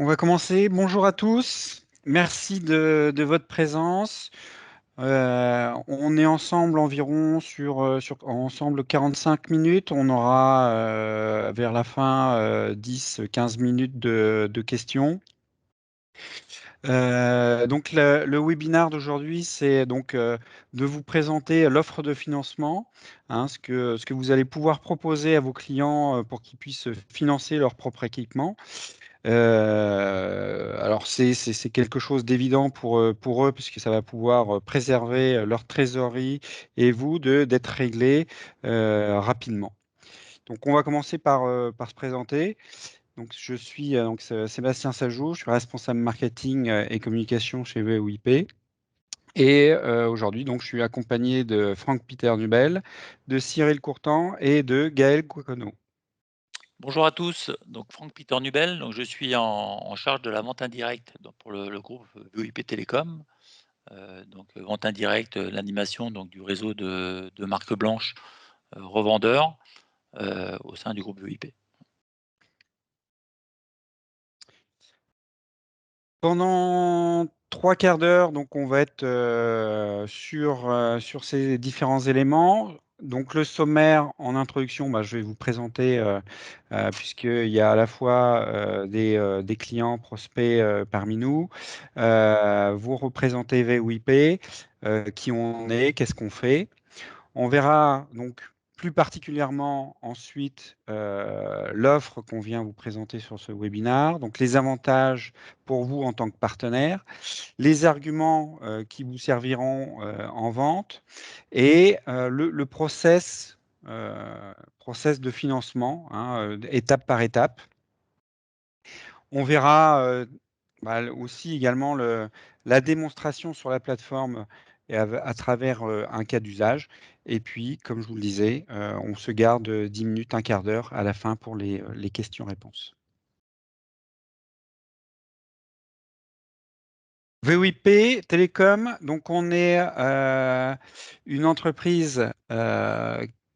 On va commencer. Bonjour à tous. Merci de votre présence. On est ensemble environ sur ensemble 45 minutes. On aura vers la fin 10-15 minutes de questions. Donc le webinaire d'aujourd'hui, c'est donc de vous présenter l'offre de financement, hein, ce que vous allez pouvoir proposer à vos clients pour qu'ils puissent financer leur propre équipement. Alors c'est quelque chose d'évident pour eux puisque ça va pouvoir préserver leur trésorerie et vous d'être réglé rapidement. Donc on va commencer par se présenter. Donc je suis donc Sébastien Sajou, je suis responsable marketing et communication chez VOIP. Et aujourd'hui donc je suis accompagné de Franck-Peter Nubel, de Cyril Courtan et de Gaël Kouakono. Bonjour à tous, donc Franck Peter Nubel, donc je suis en charge de la vente indirecte pour le groupe VOIP Télécom. Vente indirecte, l'animation donc du réseau de marques blanches revendeurs au sein du groupe VOIP. Pendant trois quarts d'heure, donc on va être sur ces différents éléments. Donc le sommaire en introduction, je vais vous présenter, puisqu'il y a à la fois des clients prospects parmi nous, vous représentez VOIP, qui on est, qu'est-ce qu'on fait. On verra donc plus particulièrement ensuite l'offre qu'on vient vous présenter sur ce webinaire, donc les avantages pour vous en tant que partenaire, les arguments qui vous serviront en vente et le process de financement, hein, étape par étape. On verra aussi également la démonstration sur la plateforme et à travers un cas d'usage. Et puis, comme je vous le disais, on se garde 10 minutes, un quart d'heure à la fin pour les questions-réponses. VOIP Télécom, donc on est une entreprise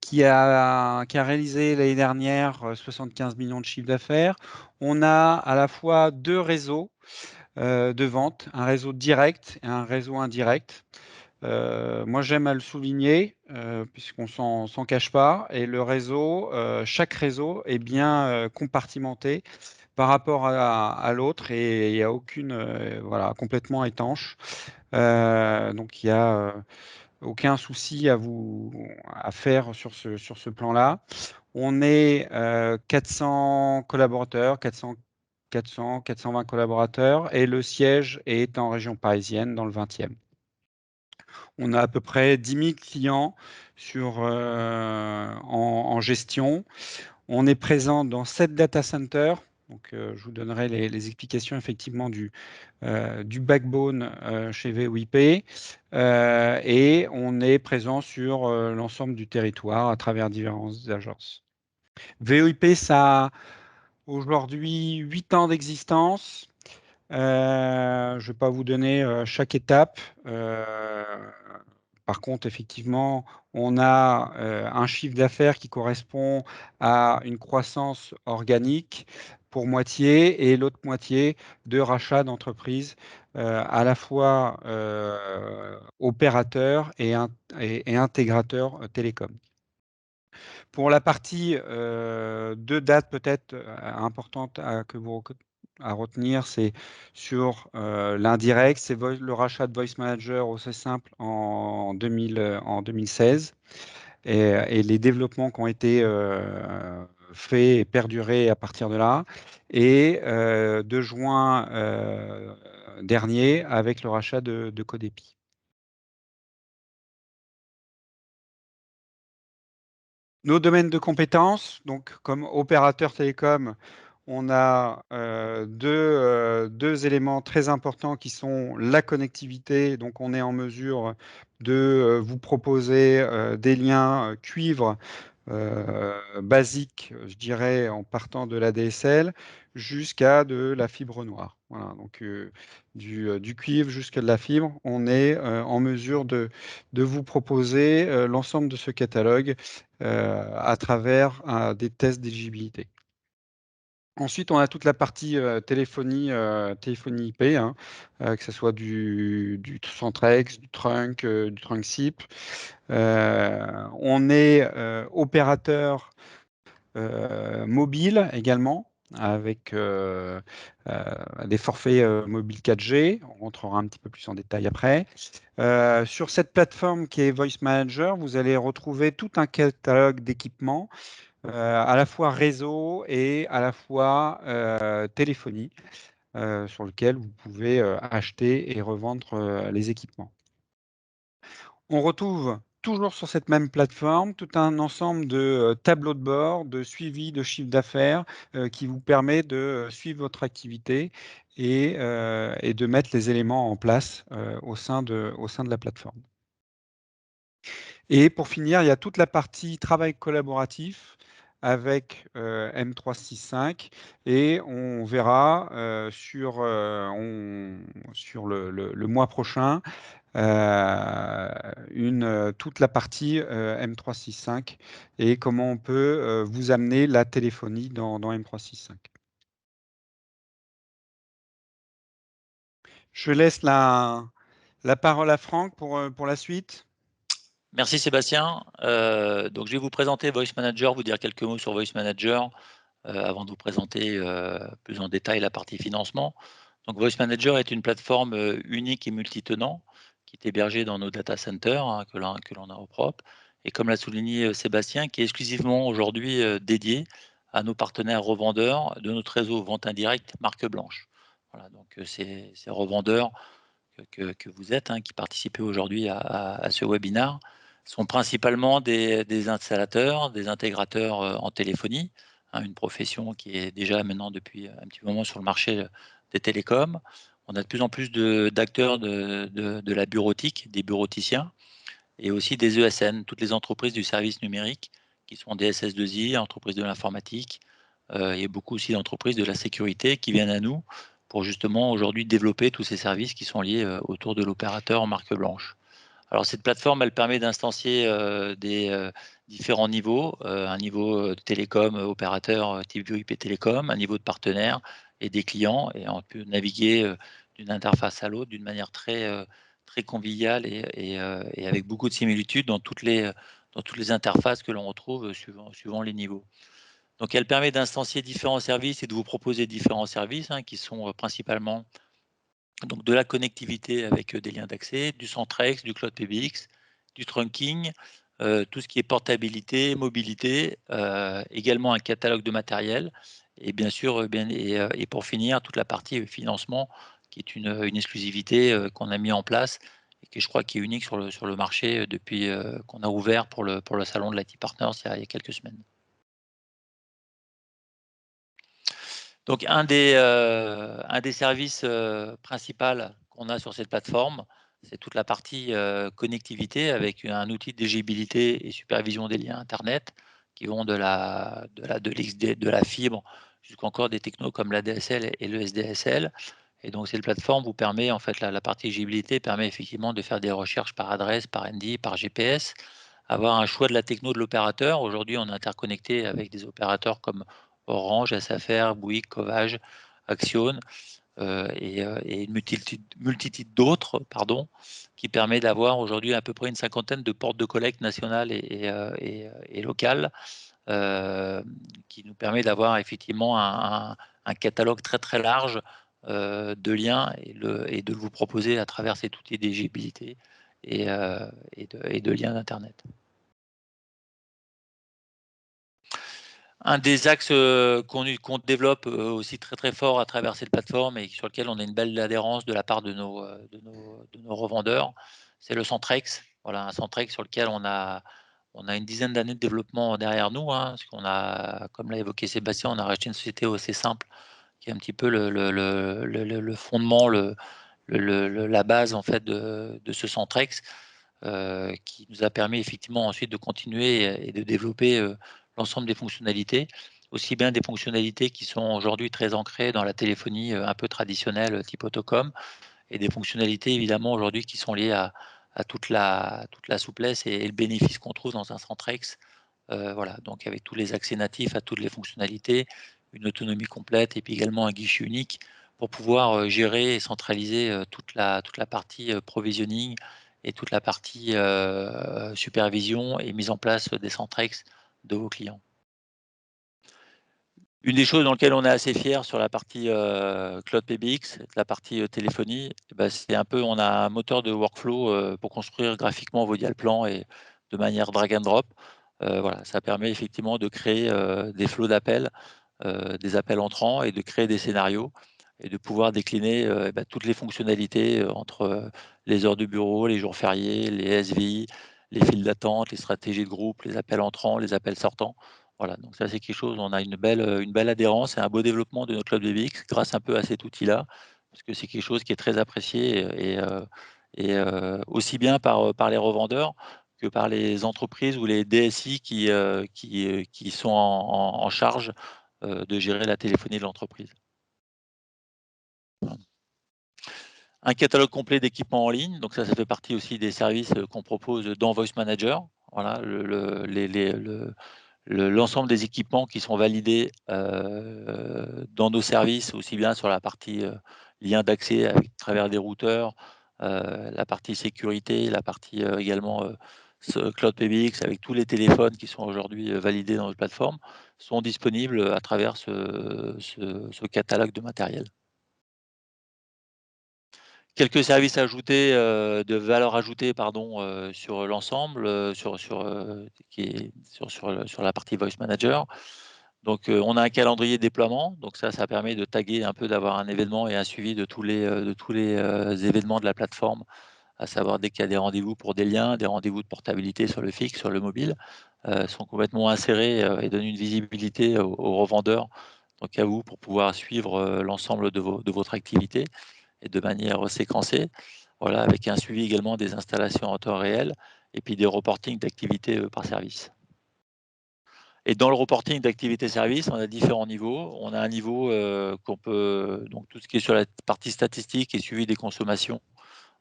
qui a réalisé l'année dernière 75 millions de chiffre d'affaires. On a à la fois deux réseaux de vente, un réseau direct et un réseau indirect. Moi, j'aime à le souligner, puisqu'on s'en cache pas. Et le réseau, chaque réseau est bien compartimenté par rapport à l'autre et il n'y a aucune, voilà, complètement étanche. Donc, il n'y a aucun souci à faire sur ce plan-là. On est 400 collaborateurs, 420 collaborateurs et le siège est en région parisienne dans le 20e. On a à peu près 10 000 clients en gestion. On est présent dans 7 data centers. Donc, je vous donnerai les explications effectivement du backbone chez VOIP. Et on est présent sur l'ensemble du territoire à travers différentes agences. VOIP, ça a aujourd'hui 8 ans d'existence. Je ne vais pas vous donner chaque étape. Par contre, effectivement, on a un chiffre d'affaires qui correspond à une croissance organique pour moitié et l'autre moitié de rachat d'entreprises à la fois opérateurs et intégrateurs télécom. Pour la partie deux dates peut-être importantes à retenir, c'est sur l'indirect, c'est le rachat de Voice Manager au C'est Simple en 2016 et les développements qui ont été faits et perdurés à partir de là. Et 2 juin dernier avec le rachat de Codepi. Nos domaines de compétences, donc comme opérateur télécom, on a deux éléments très importants qui sont la connectivité. Donc, on est en mesure de vous proposer des liens cuivre basiques, je dirais, en partant de la DSL jusqu'à de la fibre noire. Voilà, donc du cuivre jusqu'à de la fibre, on est en mesure de vous proposer l'ensemble de ce catalogue à travers des tests d'éligibilité. Ensuite, on a toute la partie, téléphonie IP, hein, que ça soit du Centrex, du trunk SIP. On est, opérateur, mobile également avec, des forfaits, mobiles 4G. On rentrera un petit peu plus en détail après. Sur cette plateforme qui est Voice Manager, vous allez retrouver tout un catalogue d'équipements, à la fois réseau et à la fois, téléphonie, sur lequel vous pouvez, acheter et revendre, les équipements. On retrouve toujours sur cette même plateforme tout un ensemble de, tableaux de bord, de suivi de chiffre d'affaires, qui vous permet de, suivre votre activité et de mettre les éléments en place, au sein de la plateforme. Et pour finir, il y a toute la partie travail collaboratif avec, M365 et on verra, sur le mois prochain, toute la partie, M365 et comment on peut, vous amener la téléphonie dans M365. Je laisse la parole à Franck pour la suite. Merci Sébastien. Donc je vais vous présenter Voice Manager, vous dire quelques mots sur Voice Manager, avant de vous présenter, plus en détail la partie financement. Donc Voice Manager est une plateforme, unique et multitenant qui est hébergée dans nos data centers, hein, que l'on a au propre et comme l'a souligné, Sébastien, qui est exclusivement aujourd'hui, dédiée à nos partenaires revendeurs de notre réseau vente indirecte marque blanche. Voilà, donc ces revendeurs que vous êtes, hein, qui participez aujourd'hui à ce webinaire, sont principalement des installateurs, des intégrateurs, en téléphonie, hein, une profession qui est déjà maintenant depuis un petit moment sur le marché, des télécoms. On a de plus en plus d'acteurs de la bureautique, des bureauticiens et aussi des ESN, toutes les entreprises du service numérique qui sont des SS2I, entreprises de l'informatique, et beaucoup aussi d'entreprises de la sécurité qui viennent à nous pour justement aujourd'hui développer tous ces services qui sont liés, autour de l'opérateur en marque blanche. Alors cette plateforme, elle permet d'instancier, des, différents niveaux, un niveau, télécom, opérateur, type VoIP télécom, un niveau de partenaire et des clients et on peut naviguer, d'une interface à l'autre d'une manière très conviviale et avec beaucoup de similitudes dans toutes les interfaces que l'on retrouve, suivant les niveaux. Donc elle permet d'instancier différents services et de vous proposer différents services, hein, qui sont, principalement donc de la connectivité avec, des liens d'accès, du Centrex, du Cloud PBX, du trunking, tout ce qui est portabilité, mobilité, également un catalogue de matériel et bien sûr, et pour finir, toute la partie, financement qui est une exclusivité, qu'on a mis en place et qui je crois qui est unique sur le marché, depuis, qu'on a ouvert pour le salon de l'IT Partners il y a quelques semaines. Donc un des services, principal qu'on a sur cette plateforme, c'est toute la partie, connectivité avec un outil de dégibilité et supervision des liens internet qui vont de l'XD de la fibre jusqu'encore des technos comme l'ADSL et le SDSL et donc cette plateforme vous permet en fait la partie éligibilité permet effectivement de faire des recherches par adresse, par ND, par GPS, avoir un choix de la techno de l'opérateur. Aujourd'hui, on est interconnecté avec des opérateurs comme Orange, SFR, Bouygues, Covage, Axione, et une multitude d'autres, pardon, qui permet d'avoir aujourd'hui à peu près une cinquantaine de portes de collecte nationales et locales, qui nous permet d'avoir effectivement un catalogue très large, de liens et de vous proposer à travers cet outil d'éligibilité et de liens d'internet. Un des axes, qu'on développe, aussi très fort à travers cette plateforme et sur lequel on a une belle adhérence de la part de nos revendeurs, c'est le Centrex. Voilà, un Centrex sur lequel on a une dizaine d'années de développement derrière nous, hein, parce qu'on a, comme l'a évoqué Sébastien, on a racheté une société assez simple qui est un petit peu le fondement, la base en fait de ce Centrex, qui nous a permis effectivement ensuite de continuer et de développer, l'ensemble des fonctionnalités, aussi bien des fonctionnalités qui sont aujourd'hui très ancrées dans la téléphonie, un peu traditionnelle, type Autocom et des fonctionnalités évidemment aujourd'hui qui sont liées à toute la souplesse et le bénéfice qu'on trouve dans un Centrex. Voilà, donc avec tous les accès natifs à toutes les fonctionnalités, une autonomie complète et puis également un guichet unique pour pouvoir gérer et centraliser toute la partie provisioning et toute la partie supervision et mise en place des Centrex de vos clients. Une des choses dans lesquelles on est assez fier sur la partie Cloud PBX, la partie téléphonie, c'est un peu, on a un moteur de workflow pour construire graphiquement vos dial plans et de manière drag and drop. Voilà, ça permet effectivement de créer des flots d'appels, des appels entrants et de créer des scénarios et de pouvoir décliner toutes les fonctionnalités entre les heures de bureau, les jours fériés, les SVI, les files d'attente, les stratégies de groupe, les appels entrants, les appels sortants. Voilà, donc ça c'est quelque chose, on a une belle adhérence et un beau développement de notre Cloud PBX grâce un peu à cet outil-là, parce que c'est quelque chose qui est très apprécié aussi bien par les revendeurs que par les entreprises ou les DSI qui sont en charge de gérer la téléphonie de l'entreprise. Voilà. Un catalogue complet d'équipements en ligne, donc ça fait partie aussi des services qu'on propose dans Voice Manager. Voilà, l'ensemble des équipements qui sont validés dans nos services, aussi bien sur la partie lien d'accès à travers des routeurs, la partie sécurité, la partie également Cloud PBX avec tous les téléphones qui sont aujourd'hui validés dans notre plateforme, sont disponibles à travers ce catalogue de matériel. Quelques services ajoutés, de valeur ajoutée pardon, sur l'ensemble, sur la partie Voice Manager. Donc, on a un calendrier de déploiement, donc ça permet de taguer un peu, d'avoir un événement et un suivi de tous les événements de la plateforme, à savoir dès qu'il y a des rendez-vous pour des liens, des rendez-vous de portabilité sur le fixe, sur le mobile, sont complètement insérés, et donnent une visibilité aux revendeurs, donc à vous, pour pouvoir suivre, l'ensemble de votre activité et de manière séquencée. Voilà, avec un suivi également des installations en temps réel et puis des reportings d'activité par service. Et dans le reporting d'activité service, on a différents niveaux. On a un niveau qu'on peut, donc tout ce qui est sur la partie statistique et suivi des consommations.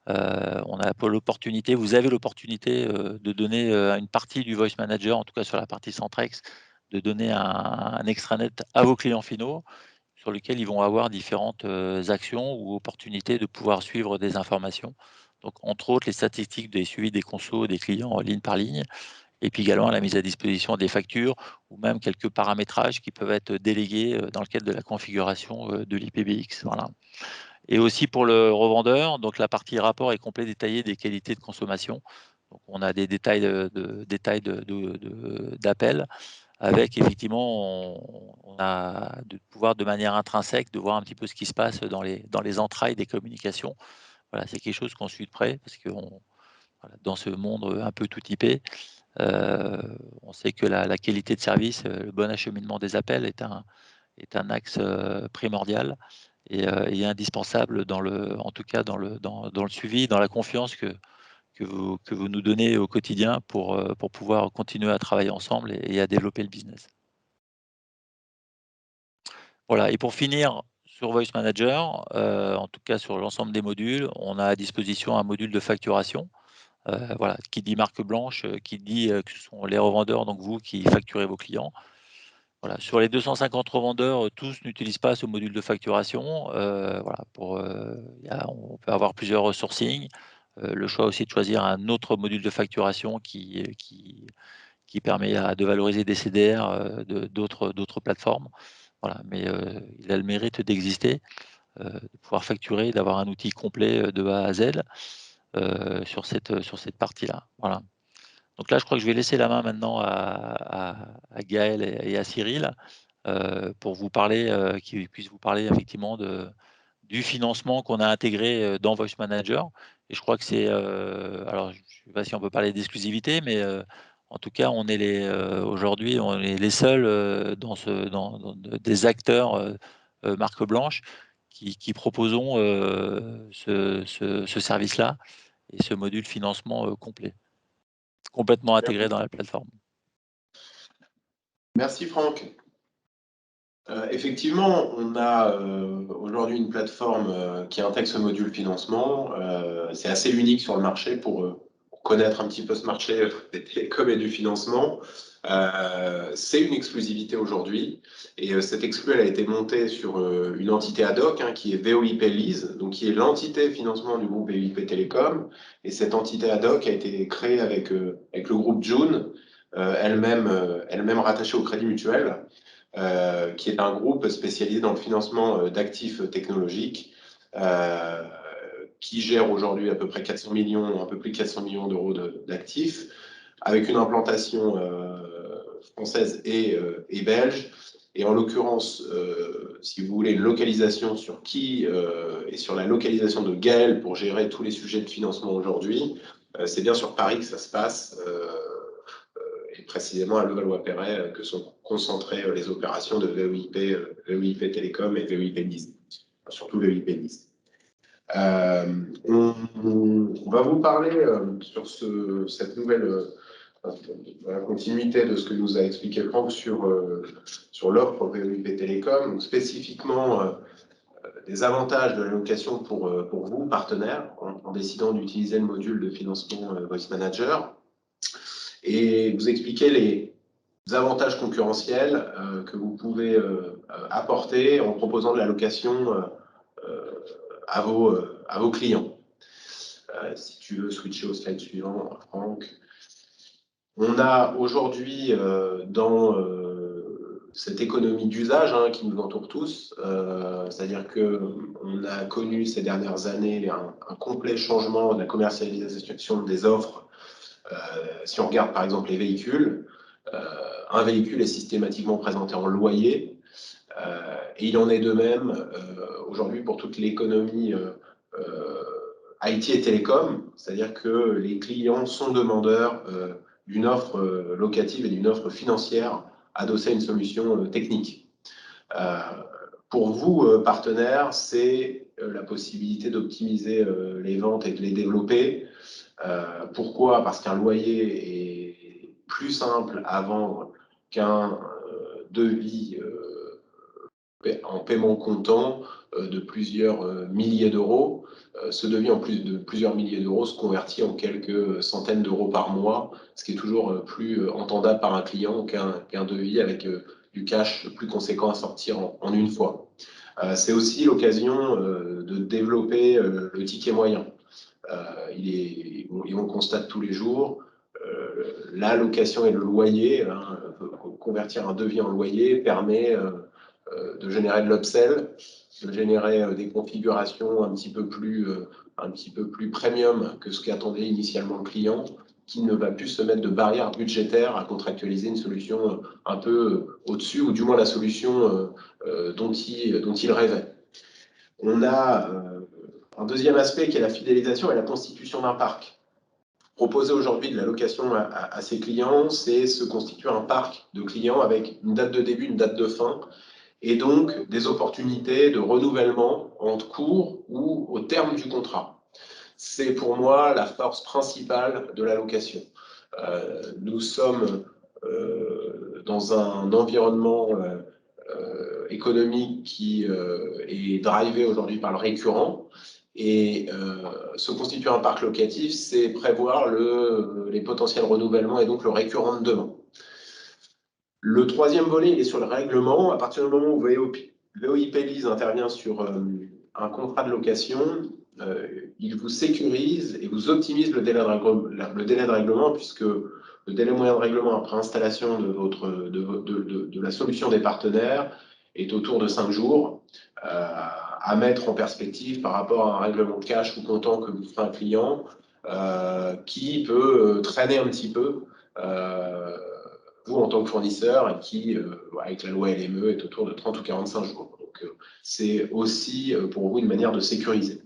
On a l'opportunité, vous avez l'opportunité de donner à une partie du Voice Manager, en tout cas sur la partie Centrex, de donner un extranet à vos clients finaux sur lesquels ils vont avoir différentes actions ou opportunités de pouvoir suivre des informations. Donc, entre autres, les statistiques des suivis des consos des clients ligne par ligne, et puis également la mise à disposition des factures ou même quelques paramétrages qui peuvent être délégués dans le cadre de la configuration de l'IPBX. Voilà. Et aussi pour le revendeur, donc la partie rapport est complet détaillé des qualités de consommation. Donc, on a des détails d'appels avec effectivement, on a de pouvoir de manière intrinsèque de voir un petit peu ce qui se passe dans les entrailles des communications. Voilà, c'est quelque chose qu'on suit de près parce que voilà, dans ce monde un peu tout typé, on sait que la qualité de service, le bon acheminement des appels est un axe primordial et indispensable en tout cas dans le suivi, dans la confiance que vous nous donnez au quotidien pour pouvoir continuer à travailler ensemble et à développer le business. Voilà, et pour finir sur Voice Manager, en tout cas sur l'ensemble des modules, on a à disposition un module de facturation. Voilà, qui dit marque blanche, qui dit que ce sont les revendeurs, donc vous, qui facturez vos clients. Voilà, sur les 250 revendeurs, tous n'utilisent pas ce module de facturation. Voilà, on peut avoir plusieurs sourcing. Le choix aussi de choisir un autre module de facturation qui permet de valoriser des CDR d'autres plateformes. Voilà, mais il a le mérite d'exister, de pouvoir facturer, d'avoir un outil complet de A à Z sur cette partie-là. Voilà. Donc là, je crois que je vais laisser la main maintenant à Gaël et à Cyril pour vous parler, qu'ils puissent vous parler effectivement du financement qu'on a intégré dans Voice Manager. Et je crois que c'est, alors je ne sais pas si on peut parler d'exclusivité, mais en tout cas, aujourd'hui, on est les seuls des acteurs marque blanche qui proposons ce service-là et ce module financement complet, complètement intégré dans la plateforme. Merci Franck. Effectivement, on a aujourd'hui une plateforme qui intègre ce module financement. C'est assez unique sur le marché pour pour connaître un petit peu ce marché des télécoms et du financement, c'est une exclusivité aujourd'hui. Et cette exclu, elle a été montée sur une entité ad hoc qui est VOIP Lease, donc qui est l'entité financement du groupe VOIP Télécom. Et cette entité ad hoc a été créée avec le groupe June, elle-même rattachée au Crédit Mutuel, qui est un groupe spécialisé dans le financement d'actifs technologiques, qui gère aujourd'hui à peu près 400 millions, un peu plus de 400 millions d'euros d'actifs, avec une implantation française et belge. Et en l'occurrence, si vous voulez, une localisation sur qui et sur la localisation de Gaël pour gérer tous les sujets de financement aujourd'hui, c'est bien sur Paris que ça se passe, et précisément à Levallois-Perret que sont concentrées les opérations de VOIP Télécom et VOIP Lease, surtout VOIP Lease. On va vous parler sur cette nouvelle la continuité de ce que nous a expliqué Franck sur l'offre VOIP Télécom, donc spécifiquement des avantages de la location pour vous, partenaires, en décidant d'utiliser le module de financement Voice Manager, et vous expliquer les avantages concurrentiels que vous pouvez apporter en proposant de la location à vos clients. Si tu veux switcher au slide suivant, Franck. On a aujourd'hui dans cette économie d'usage qui nous entoure tous, c'est-à-dire qu'on a connu ces dernières années un complet changement de la commercialisation des offres. Si on regarde par exemple les véhicules, un véhicule est systématiquement présenté en loyer, et il en est de même aujourd'hui pour toute l'économie IT et télécom, c'est-à-dire que les clients sont demandeurs d'une offre locative et d'une offre financière adossée à une solution technique. Pour vous, partenaires, c'est la possibilité d'optimiser les ventes et de les développer. Pourquoi? Parce qu'un loyer est plus simple à vendre qu'un devis en paiement comptant de plusieurs milliers d'euros. Ce devis, en plus de plusieurs milliers d'euros, se convertit en quelques centaines d'euros par mois, ce qui est toujours plus entendable par un client qu'un devis avec du cash plus conséquent à sortir en une fois. C'est aussi l'occasion de développer le ticket moyen. Et on constate tous les jours, la location et le loyer, convertir un devis en loyer permet de générer de l'upsell, de générer des configurations un petit peu plus premium que ce qu'attendait initialement le client, qui ne va plus se mettre de barrière budgétaire à contractualiser une solution un peu au-dessus, ou du moins la solution dont il rêvait. On a un deuxième aspect qui est la fidélisation et la constitution d'un parc. Proposer aujourd'hui de la location à ses clients, c'est se constituer un parc de clients avec une date de début, une date de fin, et donc des opportunités de renouvellement en cours ou au terme du contrat. C'est pour moi la force principale de la location. Nous sommes dans un environnement économique qui est drivé aujourd'hui par le récurrent, et se constituer un parc locatif, c'est prévoir les potentiels renouvellements et donc le récurrent de demain. Le troisième volet, il est sur le règlement. À partir du moment où VOIP Lease intervient sur un contrat de location, il vous sécurise et vous optimise le délai de règlement, puisque le délai moyen de règlement après installation de la solution des partenaires est autour de 5 jours, à mettre en perspective par rapport à un règlement de cash ou comptant que vous fera un client, qui peut traîner un petit peu, vous en tant que fournisseur, et qui, avec la loi LME, est autour de 30 ou 45 jours. Donc, c'est aussi pour vous une manière de sécuriser.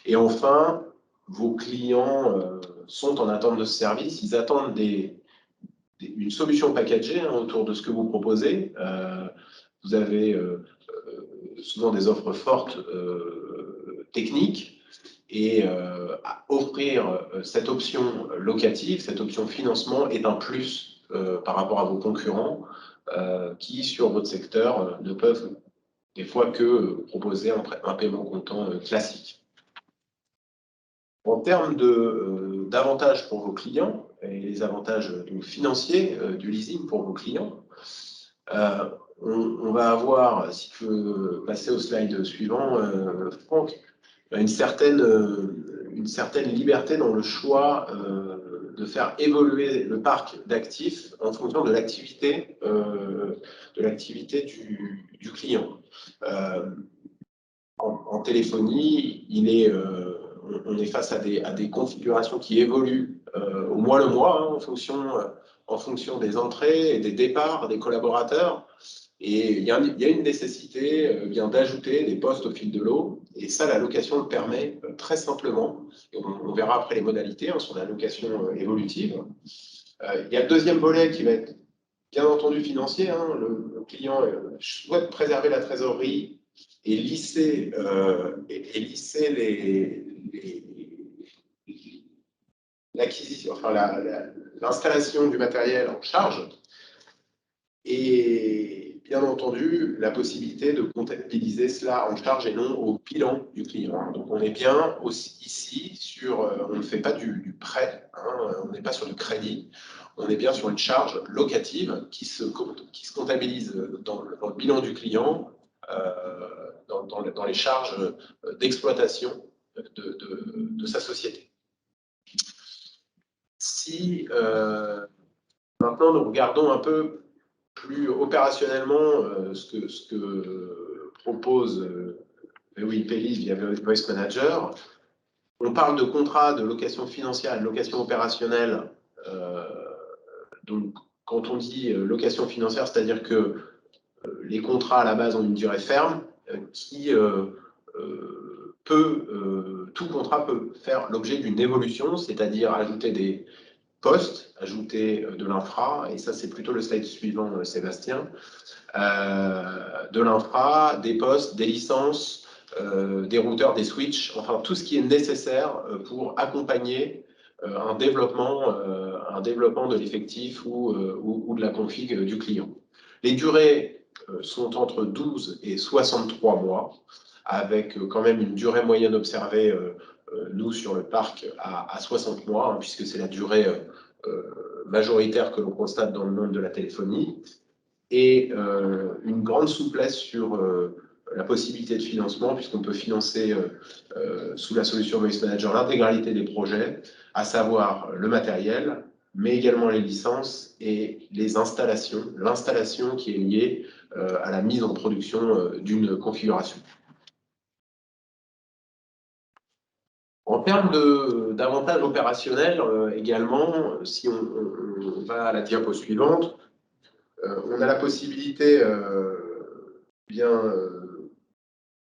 Et enfin, vos clients sont en attente de ce service. Ils attendent une solution packagée autour de ce que vous proposez. Vous avez souvent des offres fortes techniques, et offrir cette option locative, cette option financement est un plus par rapport à vos concurrents qui, sur votre secteur, ne peuvent des fois que proposer un paiement comptant classique. En termes de d'avantages pour vos clients et les avantages donc, financiers du leasing pour vos clients. On va avoir, si tu veux passer au slide suivant, Franck, une certaine liberté dans le choix de faire évoluer le parc d'actifs en fonction de l'activité du client. En téléphonie, on est face à des configurations qui évoluent au mois le mois hein, en fonction des entrées et des départs des collaborateurs. Et il y a une nécessité bien d'ajouter des postes au fil de l'eau. Et ça, la location le permet très simplement. Et on verra après les modalités hein, sur la location évolutive. Il y a le deuxième volet qui va être bien entendu financier. Hein. Le client souhaite préserver la trésorerie et lisser l'acquisition, enfin l'installation du matériel en charge. Et bien entendu, la possibilité de comptabiliser cela en charge et non au bilan du client. Donc on est bien aussi ici sur, on ne fait pas du prêt, hein, on n'est pas sur du crédit, on est bien sur une charge locative qui se comptabilise dans le bilan du client, dans les charges d'exploitation de sa société. Si maintenant nous regardons un peu plus opérationnellement ce que propose VoIP Lease via Voice Manager, on parle de contrat de location financière et de location opérationnelle. Donc, quand on dit location financière, c'est-à-dire que les contrats à la base ont une durée ferme qui tout contrat peut faire l'objet d'une évolution, c'est-à-dire ajouter des postes, ajouter de l'infra, et ça c'est plutôt le slide suivant, Sébastien, de l'infra, des postes, des licences, des routeurs, des switches, enfin tout ce qui est nécessaire pour accompagner un développement de l'effectif ou de la config du client. Les durées sont entre 12 et 63 mois, avec quand même une durée moyenne observée, nous, sur le parc, à 60 mois, hein, puisque c'est la durée majoritaire que l'on constate dans le monde de la téléphonie, et une grande souplesse sur la possibilité de financement, puisqu'on peut financer sous la solution Voice Manager l'intégralité des projets, à savoir le matériel, mais également les licences et les installations, l'installation qui est liée à la mise en production d'une configuration. En termes d'avantages opérationnels également, si on va à la diapo suivante, on a la possibilité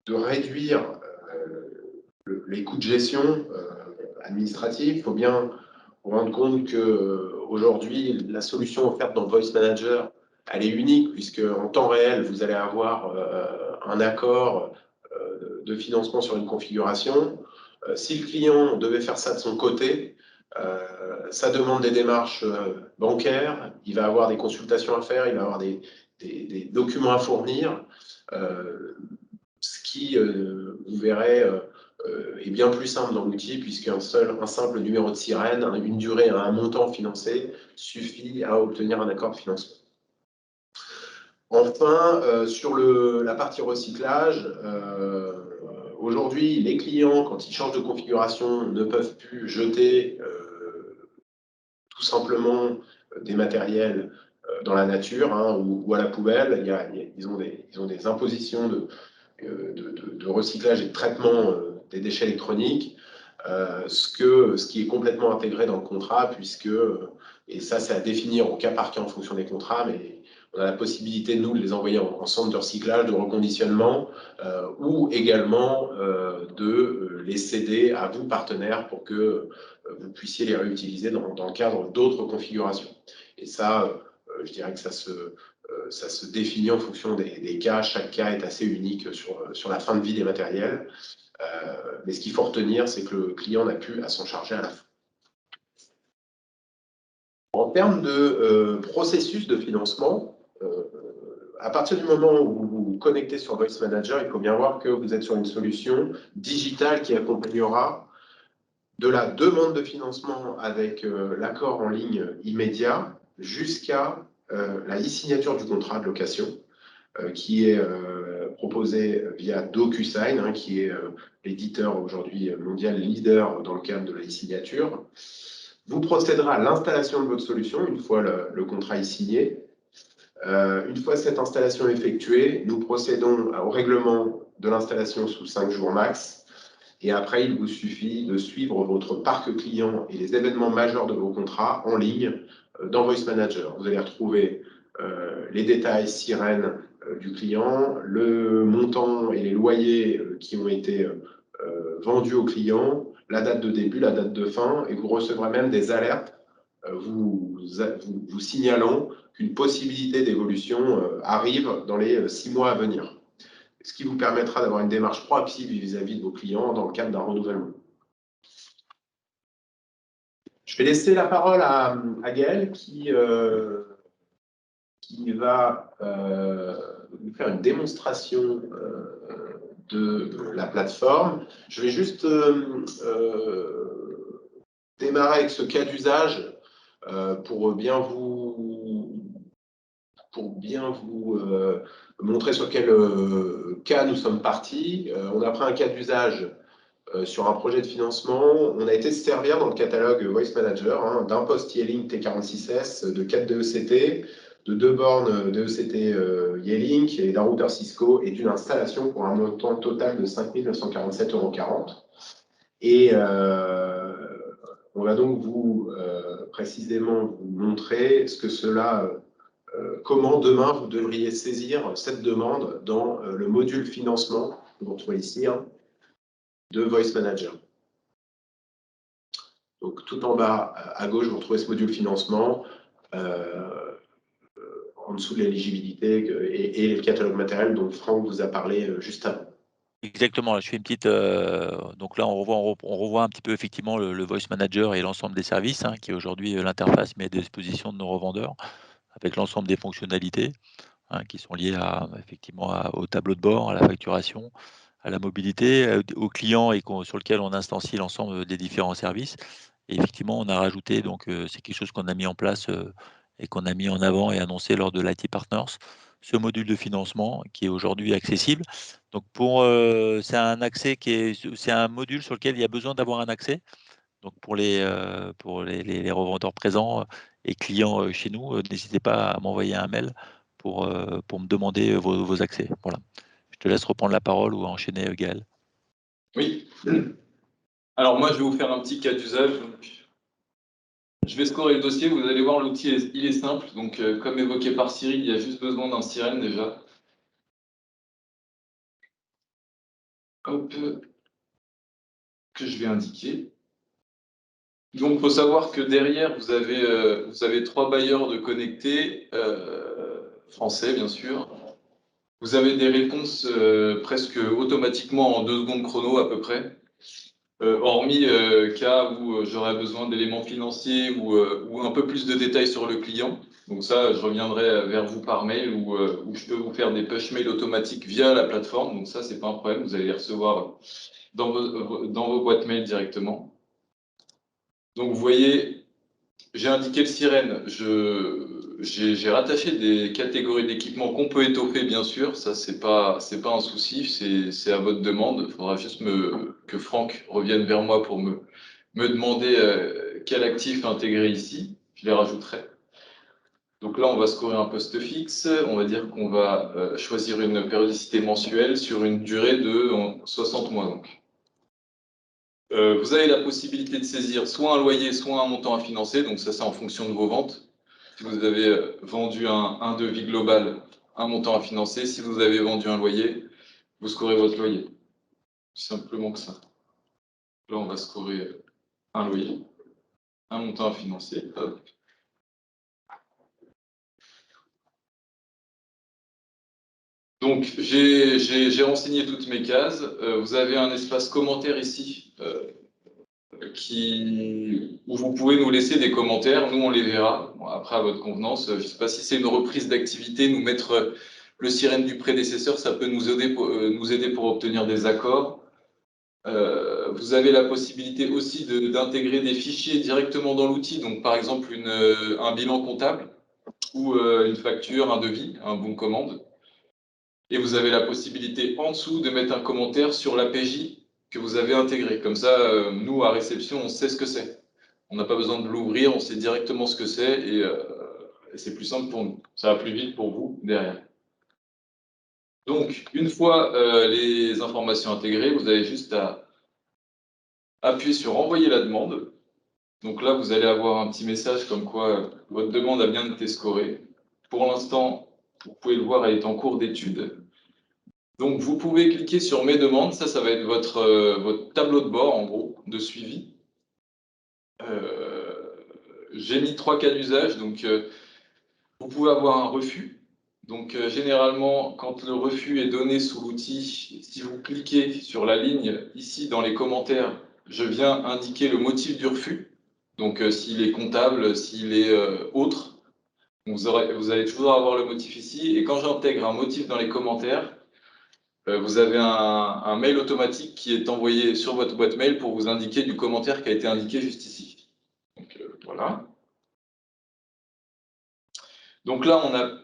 de réduire les coûts de gestion administratifs. Il faut bien vous rendre compte qu'aujourd'hui, la solution offerte dans Voice Manager, elle est unique, puisque en temps réel, vous allez avoir un accord de financement sur une configuration. Si le client devait faire ça de son côté, ça demande des démarches bancaires, il va avoir des consultations à faire, il va avoir des documents à fournir, ce qui, vous verrez, est bien plus simple dans l'outil, puisqu'un simple numéro de sirène, une durée, un montant financé, suffit à obtenir un accord de financement. Enfin, sur la partie recyclage, aujourd'hui, les clients, quand ils changent de configuration, ne peuvent plus jeter tout simplement des matériels dans la nature hein, ou à la poubelle. Ils ont des impositions de recyclage et de traitement des déchets électroniques, ce qui est complètement intégré dans le contrat, puisque, et ça c'est à définir au cas par cas en fonction des contrats, mais on a la possibilité, nous, de les envoyer en centre de recyclage, de reconditionnement, ou également de les céder à vous, partenaires, pour que vous puissiez les réutiliser dans le cadre d'autres configurations. Et ça, je dirais que ça se définit en fonction des cas. Chaque cas est assez unique sur la fin de vie des matériels. Mais ce qu'il faut retenir, c'est que le client n'a plus à s'en charger à la fin. En termes de processus de financement, à partir du moment où vous vous connectez sur Voice Manager, il faut bien voir que vous êtes sur une solution digitale qui accompagnera de la demande de financement avec l'accord en ligne immédiat jusqu'à la e-signature du contrat de location qui est proposé via DocuSign, hein, qui est l'éditeur aujourd'hui mondial leader dans le cadre de la e-signature. Vous procéderez à l'installation de votre solution une fois le contrat est signé. Une fois cette installation effectuée, nous procédons au règlement de l'installation sous 5 jours max. Et après, il vous suffit de suivre votre parc client et les événements majeurs de vos contrats en ligne dans Voice Manager. Vous allez retrouver les détails sirènes du client, le montant et les loyers qui ont été vendus au client, la date de début, la date de fin, et vous recevrez même des alertes vous signalant qu'une possibilité d'évolution arrive dans les 6 mois à venir, ce qui vous permettra d'avoir une démarche proactive vis-à-vis de vos clients dans le cadre d'un renouvellement. Je vais laisser la parole à Gaël qui va nous faire une démonstration de la plateforme. Je vais juste démarrer avec ce cas d'usage pour bien vous montrer sur quel cas nous sommes partis. On a pris un cas d'usage sur un projet de financement. On a été se servir dans le catalogue Voice Manager hein, d'un poste Yealink T46S, de 4 DECT, de 2 bornes DECT Yealink et d'un routeur Cisco et d'une installation pour un montant total de 5 947,40 €. Et on va donc vous précisément vous montrer ce que cela comment demain vous devriez saisir cette demande dans le module financement que vous retrouvez ici hein, de Voice Manager. Donc tout en bas à gauche, vous retrouvez ce module financement, en dessous de l'éligibilité et le catalogue matériel dont Franck vous a parlé juste avant. Exactement, là, je fais une petite. Donc là, on revoit un petit peu effectivement le Voice Manager et l'ensemble des services, hein, qui est aujourd'hui l'interface mis à disposition de nos revendeurs, avec l'ensemble des fonctionnalités hein, qui sont liées effectivement au tableau de bord, à la facturation, à la mobilité, aux clients et sur lequel on instancie l'ensemble des différents services. Et effectivement, on a rajouté, donc c'est quelque chose qu'on a mis en place et qu'on a mis en avant et annoncé lors de l'IT Partners, ce module de financement qui est aujourd'hui accessible. Donc c'est un accès c'est un module sur lequel il y a besoin d'avoir un accès. Donc pour les revendeurs présents et clients chez nous, n'hésitez pas à m'envoyer un mail pour me demander vos accès. Voilà. Je te laisse reprendre la parole ou enchaîner, Gaël. Oui. Alors moi, je vais vous faire un petit cas d'usage. Je vais scorer le dossier. Vous allez voir, l'outil, il est simple. Donc, comme évoqué par Cyril, il y a juste besoin d'un sirène déjà. Hop. Que je vais indiquer. Donc, il faut savoir que derrière, vous avez 3 bailleurs de connectés, français bien sûr. Vous avez des réponses presque automatiquement en 2 secondes chrono à peu près. Hormis cas où j'aurais besoin d'éléments financiers ou un peu plus de détails sur le client. Donc ça, je reviendrai vers vous par mail ou je peux vous faire des push mails automatiques via la plateforme. Donc ça, c'est pas un problème, vous allez les recevoir dans vos boîtes mail directement. Donc vous voyez, j'ai indiqué le sirène, j'ai rattaché des catégories d'équipements qu'on peut étoffer, bien sûr. Ça, c'est pas un souci, c'est à votre demande. Il faudra juste que Franck revienne vers moi pour me demander quel actif intégrer ici. Je les rajouterai. Donc là, on va scorer un poste fixe. On va dire qu'on va choisir une périodicité mensuelle sur une durée de 60 mois. Donc. Vous avez la possibilité de saisir soit un loyer, soit un montant à financer. Donc ça, c'est en fonction de vos ventes. Si vous avez vendu un devis global, un montant à financer. Si vous avez vendu un loyer, vous scorez votre loyer. Simplement que ça. Là, on va scorer un loyer, un montant à financer. Hop. Donc, j'ai renseigné toutes mes cases. Vous avez un espace commentaire ici où vous pouvez nous laisser des commentaires. Nous, on les verra après à votre convenance. Je ne sais pas si c'est une reprise d'activité, nous mettre le sirène du prédécesseur, ça peut nous aider pour obtenir des accords. Vous avez la possibilité aussi d'intégrer des fichiers directement dans l'outil, donc par exemple un bilan comptable ou une facture, un devis, un bon de commande. Et vous avez la possibilité en dessous de mettre un commentaire sur l'APJ que vous avez intégré. Comme ça, nous, à réception, on sait ce que c'est. On n'a pas besoin de l'ouvrir, on sait directement ce que c'est et c'est plus simple pour nous. Ça va plus vite pour vous derrière. Donc, une fois les informations intégrées, vous avez juste à appuyer sur « Envoyer la demande ». Donc là, vous allez avoir un petit message comme quoi votre demande a bien été scorée. Pour l'instant, vous pouvez le voir, elle est en cours d'étude. Donc, vous pouvez cliquer sur « Mes demandes ». Ça va être votre tableau de bord, en gros, de suivi. J'ai mis 3 cas d'usage. Donc, vous pouvez avoir un refus. Donc, généralement, quand le refus est donné sous l'outil, si vous cliquez sur la ligne ici dans les commentaires, je viens indiquer le motif du refus. Donc, s'il est comptable, s'il est autre, vous allez toujours avoir le motif ici. Et quand j'intègre un motif dans les commentaires, vous avez un mail automatique qui est envoyé sur votre boîte mail pour vous indiquer du commentaire qui a été indiqué juste ici. Donc, voilà. Donc là,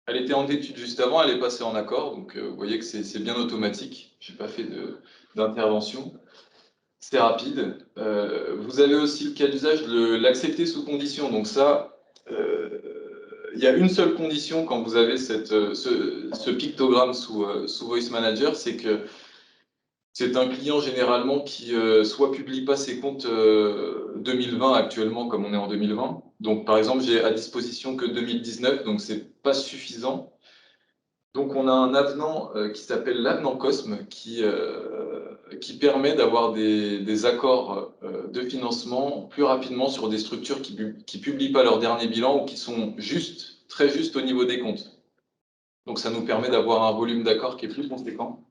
elle était en étude juste avant, elle est passée en accord. Donc, vous voyez que c'est bien automatique. Je n'ai pas fait d'intervention. C'est rapide. Vous avez aussi le cas d'usage de l'accepter sous condition. Donc ça, il y a une seule condition quand vous avez ce pictogramme sous Voice Manager, c'est que c'est un client généralement qui soit publie pas ses comptes 2020 actuellement, comme on est en 2020. Donc par exemple, j'ai à disposition que 2019, donc c'est pas suffisant. Donc on a un avenant qui s'appelle l'avenant COSME qui permet d'avoir des accords de financement plus rapidement sur des structures qui ne publient pas leur dernier bilan ou qui sont très justes au niveau des comptes. Donc ça nous permet d'avoir un volume d'accords qui est plus conséquent.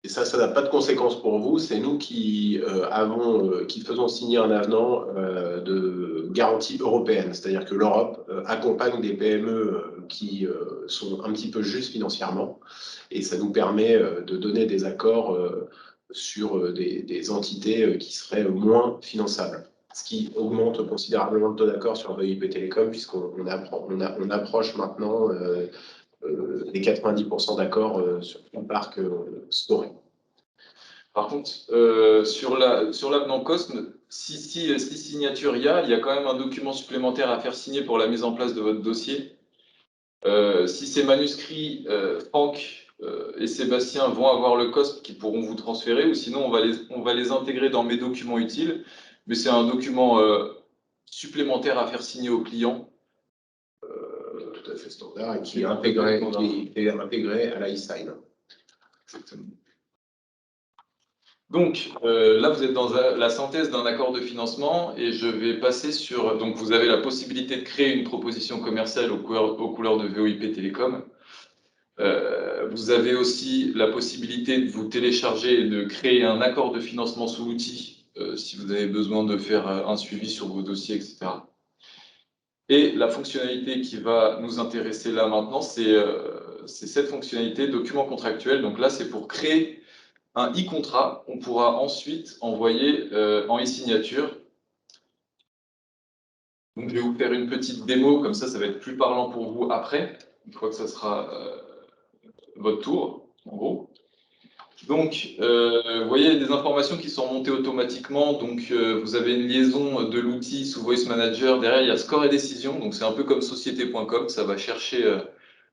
Et ça n'a pas de conséquences pour vous. C'est nous qui faisons signer un avenant de garantie européenne. C'est-à-dire que l'Europe accompagne des PME qui sont un petit peu justes financièrement. Et ça nous permet de donner des accords sur des entités qui seraient moins finançables. Ce qui augmente considérablement le taux d'accord sur VoIP Télécom, puisqu'on approche maintenant les 90% d'accords sur le parc storé. Par contre, sur l'avenant COSME, si signature il y a quand même un document supplémentaire à faire signer pour la mise en place de votre dossier. Si ces manuscrits, Franck et Sébastien vont avoir le COSME qui pourront vous transférer, ou sinon on va les intégrer dans mes documents utiles, mais c'est un document supplémentaire à faire signer au client. Tout à fait standard et qui est intégré à l'iSign. Exactement. Donc là, vous êtes dans la synthèse d'un accord de financement et je vais passer sur... Donc vous avez la possibilité de créer une proposition commerciale aux couleurs de VoIP Télécom. Vous avez aussi la possibilité de vous télécharger et de créer un accord de financement sous l'outil si vous avez besoin de faire un suivi sur vos dossiers, etc. Et la fonctionnalité qui va nous intéresser là maintenant, c'est cette fonctionnalité document contractuel. Donc là, c'est pour créer un e-contrat qu'on pourra ensuite envoyer en e-signature. Donc je vais vous faire une petite démo, comme ça va être plus parlant pour vous après, une fois que ça sera votre tour, en gros. Donc, vous voyez, il y a des informations qui sont montées automatiquement. Donc, vous avez une liaison de l'outil sous Voice Manager. Derrière, il y a score et décision. Donc, c'est un peu comme société.com. Ça va chercher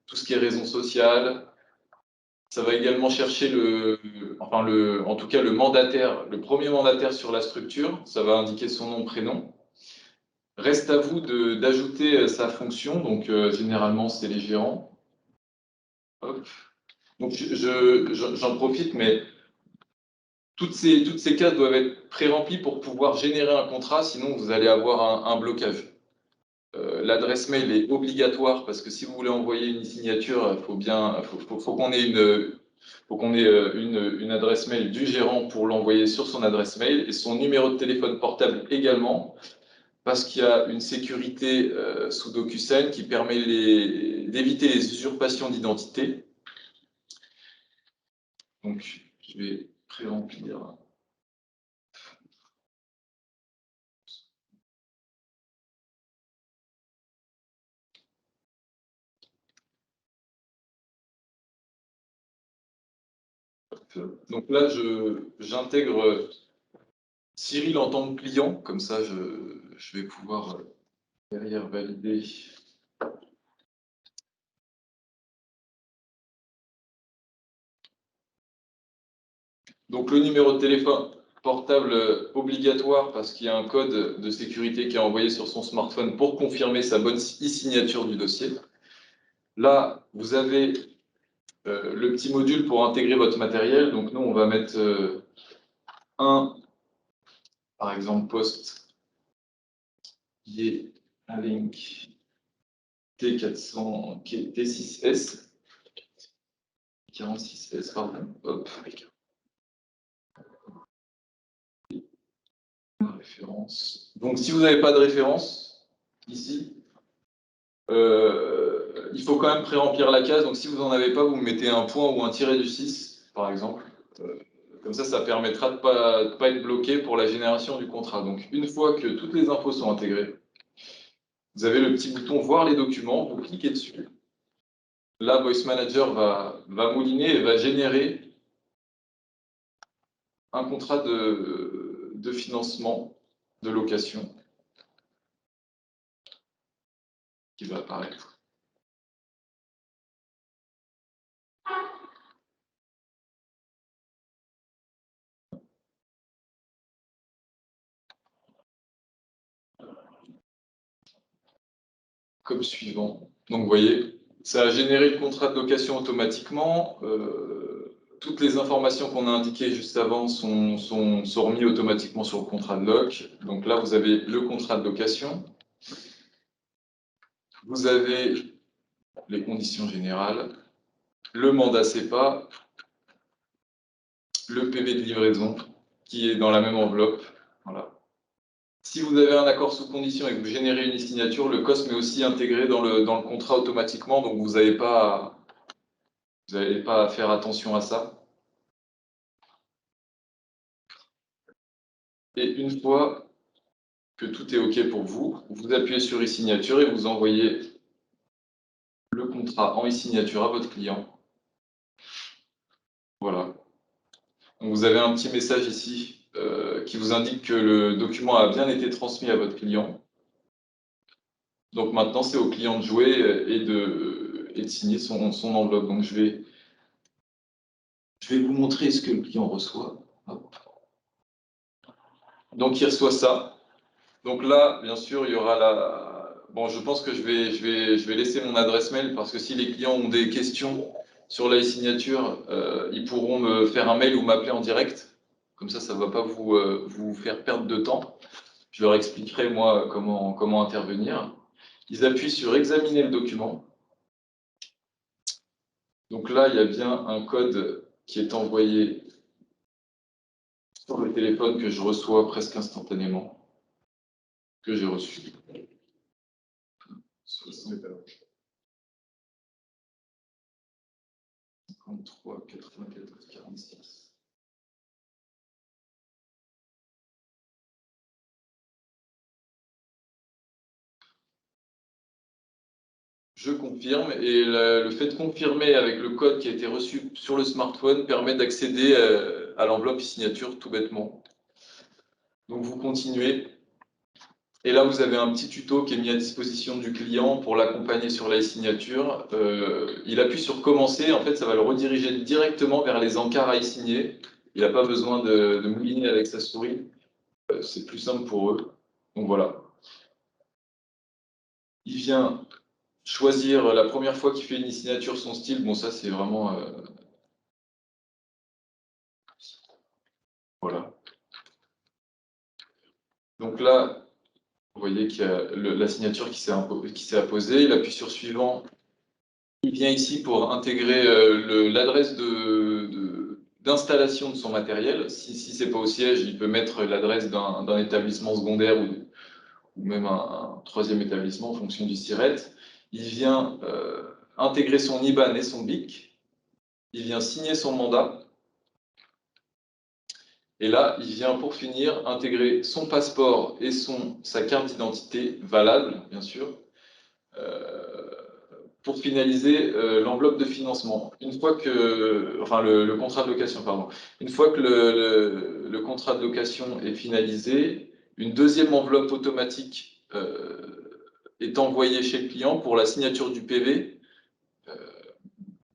tout ce qui est raison sociale. Ça va également chercher en tout cas, le mandataire, le premier mandataire sur la structure. Ça va indiquer son nom, prénom. Reste à vous d'ajouter sa fonction. Donc, généralement, c'est les gérants. Hop. Donc, j'en profite, mais toutes ces cases doivent être pré-remplies pour pouvoir générer un contrat, sinon vous allez avoir un blocage. L'adresse mail est obligatoire parce que si vous voulez envoyer une signature, faut qu'on ait une adresse mail du gérant pour l'envoyer sur son adresse mail et son numéro de téléphone portable également, parce qu'il y a une sécurité sous DocuSign qui permet d'éviter les usurpations d'identité. Donc, je vais pré-remplir Donc là, j'intègre Cyril en tant que client, comme ça je vais pouvoir derrière valider. Donc le numéro de téléphone portable obligatoire parce qu'il y a un code de sécurité qui est envoyé sur son smartphone pour confirmer sa bonne e-signature du dossier. Là, vous avez le petit module pour intégrer votre matériel. Donc nous, on va mettre par exemple, post qui est un link T400, T6S, 46S, pardon, hop. Référence. Donc si vous n'avez pas de référence ici, il faut quand même pré-remplir la case. Donc si vous n'en avez pas, vous mettez un point ou un tiret du 6, par exemple. Comme ça permettra de ne pas être bloqué pour la génération du contrat. Donc une fois que toutes les infos sont intégrées, vous avez le petit bouton « Voir les documents », vous cliquez dessus. Là, Voice Manager va mouliner et va générer un contrat de financement, de location, qui va apparaître. Comme suivant. Donc vous voyez, ça a généré le contrat de location automatiquement. Toutes les informations qu'on a indiquées juste avant sont remises automatiquement sur le contrat de loc. Donc là, vous avez le contrat de location. Vous avez les conditions générales, le mandat CEPA, le PV de livraison qui est dans la même enveloppe. Voilà. Si vous avez un accord sous condition et que vous générez une e-signature, le COSM est aussi intégré dans le contrat automatiquement, donc vous n'avez pas à faire attention à ça. Et une fois que tout est OK pour vous, vous appuyez sur e-signature et vous envoyez le contrat en e-signature à votre client. Voilà. Donc vous avez un petit message ici qui vous indique que le document a bien été transmis à votre client. Donc maintenant, c'est au client de jouer et de signer son enveloppe. Donc je vais vous montrer ce que le client reçoit. Hop. Donc il reçoit ça. Donc là, bien sûr, il y aura la... Bon, je pense que je vais laisser mon adresse mail parce que si les clients ont des questions sur la e-signature, ils pourront me faire un mail ou m'appeler en direct. Comme ça ne va pas vous faire perdre de temps. Je leur expliquerai, moi, comment intervenir. Ils appuient sur « Examiner le document ». Donc là, il y a bien un code qui est envoyé sur le téléphone que je reçois presque instantanément, que j'ai reçu. 53 94 46. Je confirme et le fait de confirmer avec le code qui a été reçu sur le smartphone permet d'accéder à l'enveloppe e-signature tout bêtement. Donc vous continuez. Et là, vous avez un petit tuto qui est mis à disposition du client pour l'accompagner sur la e-signature. Il appuie sur « Commencer ». En fait, ça va le rediriger directement vers les encarts à e-signer. Il n'a pas besoin de mouliner avec sa souris. C'est plus simple pour eux. Donc voilà. Il vient choisir la première fois qu'il fait une e-signature son style. Bon, ça, c'est vraiment... Voilà. Donc là, vous voyez qu'il y a la signature qui s'est apposée. Il appuie sur suivant. Il vient ici pour intégrer l'adresse d'installation de son matériel. Si ce n'est pas au siège, il peut mettre l'adresse d'un établissement secondaire ou même un troisième établissement en fonction du SIRET. Il vient intégrer son IBAN et son BIC. Il vient signer son mandat. Et là, il vient pour finir intégrer son passeport et sa carte d'identité valable, bien sûr, pour finaliser l'enveloppe de financement. Une fois que, enfin le contrat de location, pardon. Une fois que le contrat de location est finalisé, une deuxième enveloppe automatique est envoyée chez le client pour la signature du PV.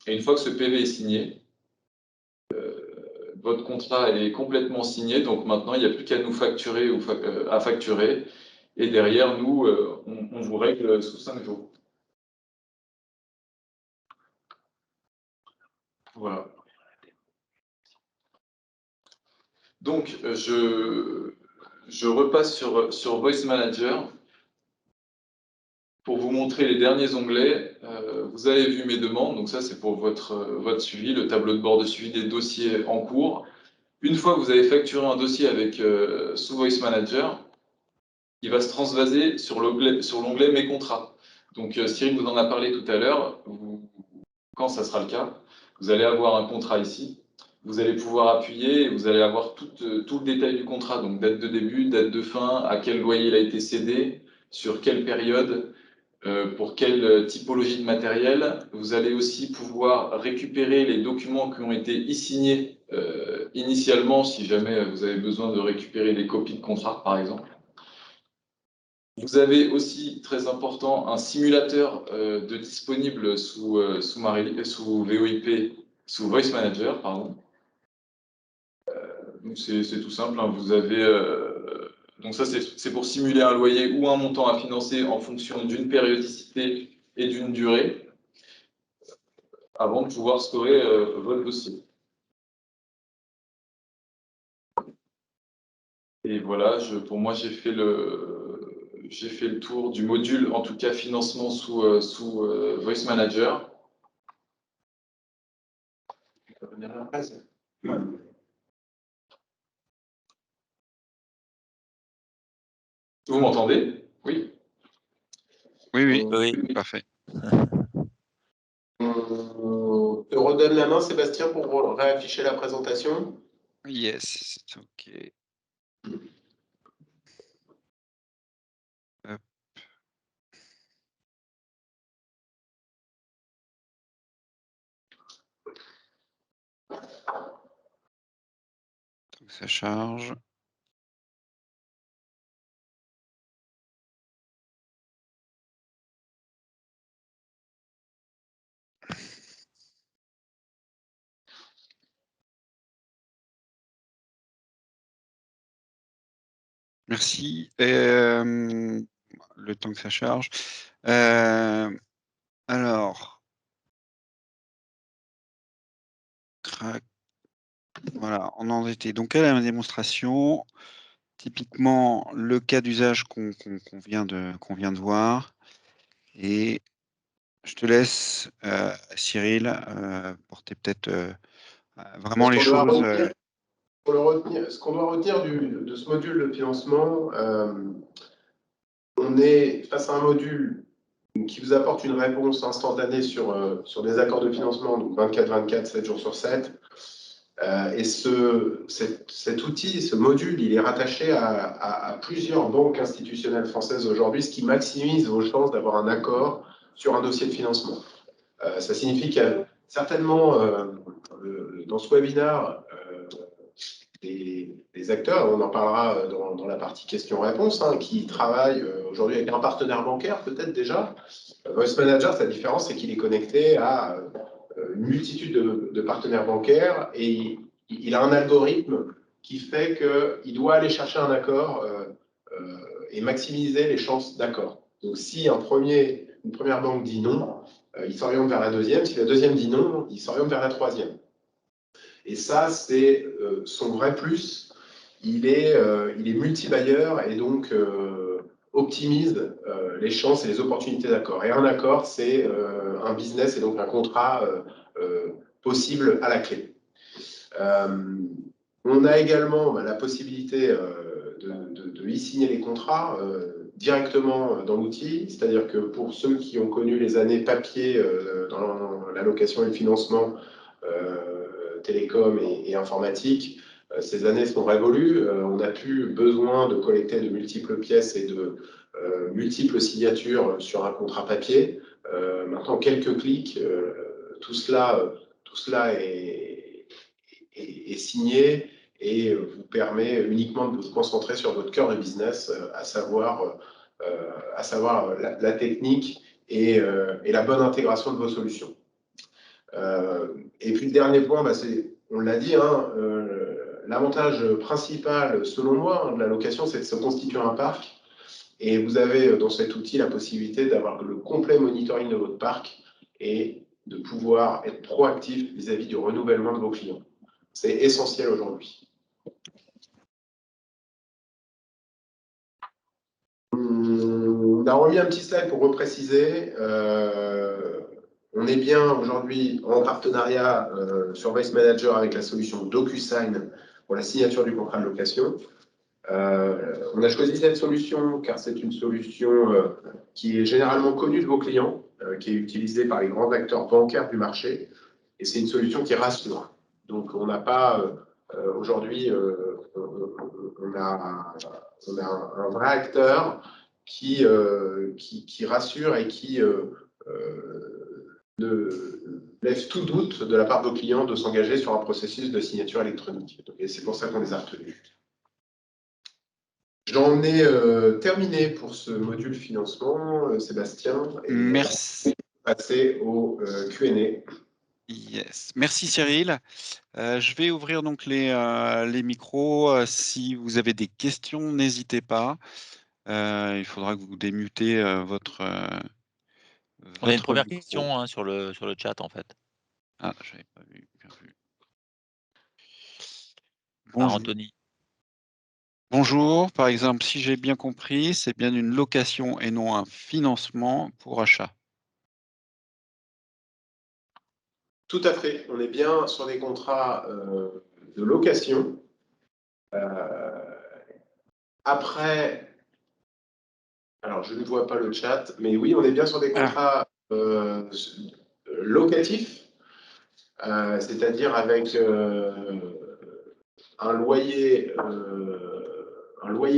Et une fois que ce PV est signé, votre contrat est complètement signé. Donc maintenant, il n'y a plus qu'à nous facturer ou à facturer. Et derrière, nous, on vous règle sous 5 jours. Voilà. Donc, je repasse sur Voice Manager pour vous montrer les derniers onglets. Vous avez vu mes demandes, donc ça c'est pour votre suivi, le tableau de bord de suivi des dossiers en cours. Une fois que vous avez facturé un dossier sous Voice Manager, il va se transvaser sur l'onglet Mes contrats. Donc Cyril vous en a parlé tout à l'heure, quand ça sera le cas, vous allez avoir un contrat ici. Vous allez pouvoir appuyer et vous allez avoir tout le détail du contrat, donc date de début, date de fin, à quel loyer il a été cédé, sur quelle période, pour quelle typologie de matériel. Vous allez aussi pouvoir récupérer les documents qui ont été e-signés initialement, si jamais vous avez besoin de récupérer des copies de contrat, par exemple. Vous avez aussi, très important, un simulateur de disponible sous VoIP, sous Voice Manager, pardon. C'est tout simple, hein. Vous avez, donc ça c'est pour simuler un loyer ou un montant à financer en fonction d'une périodicité et d'une durée, avant de pouvoir scorer votre dossier. Et voilà, pour moi j'ai fait le tour du module, en tout cas financement sous Voice Manager. Vous m'entendez? Oui. Oui, Oui. parfait. On te redonne la main, Sébastien, pour réafficher la présentation. Yes, ok. Hop. Donc ça charge. Merci. Le temps que ça charge. Alors, voilà, on en était donc à la démonstration. Typiquement, le cas d'usage qu'on vient de voir. Et je te laisse, Cyril, porter peut-être vraiment les choses. Ce qu'on doit retenir de ce module de financement, on est face à un module qui vous apporte une réponse instantanée sur des accords de financement, donc 24/24, 7 jours sur 7. Et cet outil, ce module, il est rattaché à plusieurs banques institutionnelles françaises aujourd'hui, ce qui maximise vos chances d'avoir un accord sur un dossier de financement. Ça signifie qu'il y a certainement, dans ce webinaire, des acteurs, on en parlera dans la partie questions-réponses, hein, qui travaillent aujourd'hui avec un partenaire bancaire, peut-être déjà. Voice Manager, sa différence, c'est qu'il est connecté à une multitude de partenaires bancaires et il a un algorithme qui fait qu'il doit aller chercher un accord et maximiser les chances d'accord. Donc, si une première banque dit non, il s'oriente vers la deuxième. Si la deuxième dit non, il s'oriente vers la troisième. Et ça, c'est son vrai plus. Il est multi-bailleur et donc optimise les chances et les opportunités d'accord. Et un accord, c'est un business et donc un contrat possible à la clé. On a également la possibilité de e-signer les contrats directement dans l'outil, c'est-à-dire que pour ceux qui ont connu les années papier dans la location et le financement télécom et informatique, ces années sont révolues. On n'a plus besoin de collecter de multiples pièces et de multiples signatures sur un contrat papier. Maintenant, quelques clics, tout cela est signé et vous permet uniquement de vous concentrer sur votre cœur de business, à savoir la technique et la bonne intégration de vos solutions. Et puis le dernier point, on l'a dit, hein, l'avantage principal, selon moi, de la location, c'est de se constituer un parc. Et vous avez dans cet outil la possibilité d'avoir le complet monitoring de votre parc et de pouvoir être proactif vis-à-vis du renouvellement de vos clients. C'est essentiel aujourd'hui. On a remis un petit slide pour repréciser. On est bien aujourd'hui en partenariat sur Voice Manager avec la solution DocuSign pour la signature du contrat de location. On a choisi cette solution car c'est une solution qui est généralement connue de vos clients, qui est utilisée par les grands acteurs bancaires du marché, et c'est une solution qui rassure. Donc on n'a pas aujourd'hui, on a un vrai acteur qui rassure et qui lève tout doute de la part de nos clients de s'engager sur un processus de signature électronique. Et c'est pour ça qu'on les a retenus. J'en ai terminé pour ce module financement, Sébastien. Et merci. Passer au Q&A. Yes. Merci Cyril. Je vais ouvrir donc les micros. Si vous avez des questions, n'hésitez pas. Il faudra que vous démutez votre. On a une première micro. question hein, sur le chat en fait. Ah, j'avais pas vu. Bien vu. Bonjour. Anthony. Bonjour. Par exemple, si j'ai bien compris, c'est bien une location et non un financement pour achat. Tout à fait. On est bien sur des contrats de location. Après, alors je ne vois pas le chat, mais oui, on est bien sur des contrats locatifs, c'est-à-dire avec un loyer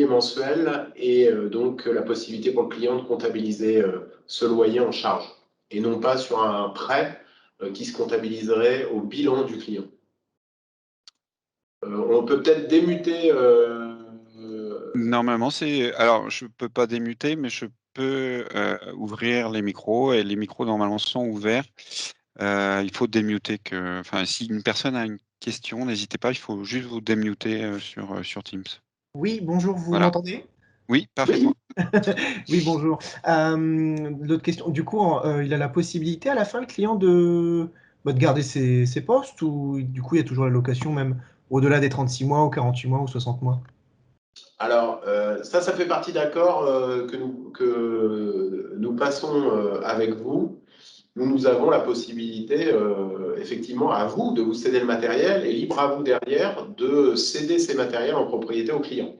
mensuel et donc la possibilité pour le client de comptabiliser ce loyer en charge et non pas sur un prêt qui se comptabiliserait au bilan du client. On peut peut-être démuter. Normalement, alors je ne peux pas démuter, mais je peux ouvrir les micros et les micros normalement sont ouverts. Il faut démuter si une personne a une question, n'hésitez pas, il faut juste vous démuter sur Teams. Oui, bonjour, vous m'entendez? Oui, parfaitement. Oui, bonjour. L'autre question, du coup, il a la possibilité à la fin, le client, de garder ses postes ou du coup, il y a toujours la location même au-delà des 36 mois ou 48 mois ou 60 mois? Alors, ça fait partie d'accords que nous passons avec vous. Nous avons la possibilité, effectivement, à vous de vous céder le matériel et libre à vous derrière de céder ces matériels en propriété aux clients.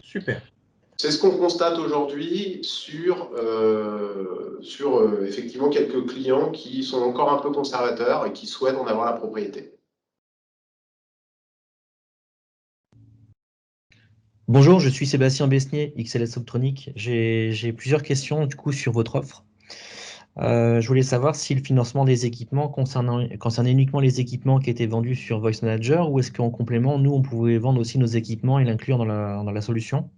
Super. C'est ce qu'on constate aujourd'hui sur effectivement quelques clients qui sont encore un peu conservateurs et qui souhaitent en avoir la propriété. Bonjour, je suis Sébastien Besnier, XLS Optronic. J'ai plusieurs questions du coup sur votre offre. Je voulais savoir si le financement des équipements concernait uniquement les équipements qui étaient vendus sur Voice Manager ou est-ce qu'en complément, nous, on pouvait vendre aussi nos équipements et l'inclure dans la solution?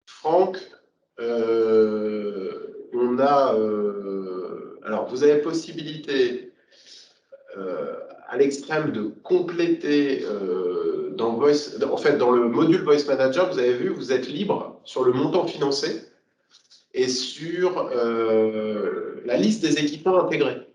Franck, on a... alors, vous avez possibilité à l'extrême de compléter dans le module Voice Manager, vous avez vu, vous êtes libre sur le montant financé et sur la liste des équipements intégrés.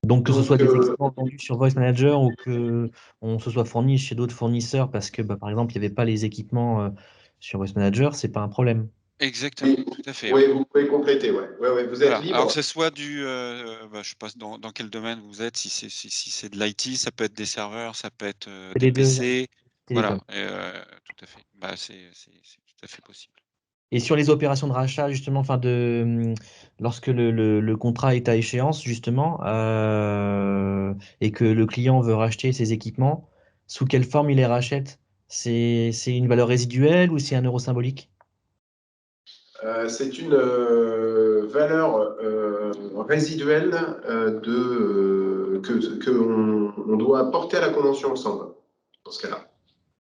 Donc, que ce soit des équipements vendus sur Voice Manager ou qu'on se soit fourni chez d'autres fournisseurs parce que, par exemple, il n'y avait pas les équipements sur Voice Manager, ce n'est pas un problème. Exactement, tout à fait. Oui, vous pouvez compléter, ouais, vous êtes libre. Alors que ce soit je ne sais pas dans quel domaine vous êtes, si c'est de l'IT, ça peut être des serveurs, ça peut être des PC. Voilà, tout à fait. C'est tout à fait possible. Et sur les opérations de rachat, justement, lorsque le contrat est à échéance, justement, et que le client veut racheter ses équipements, sous quelle forme il les rachète? C'est une valeur résiduelle ou c'est un euro symbolique? C'est une valeur résiduelle que on doit porter à la convention ensemble, dans ce cas-là.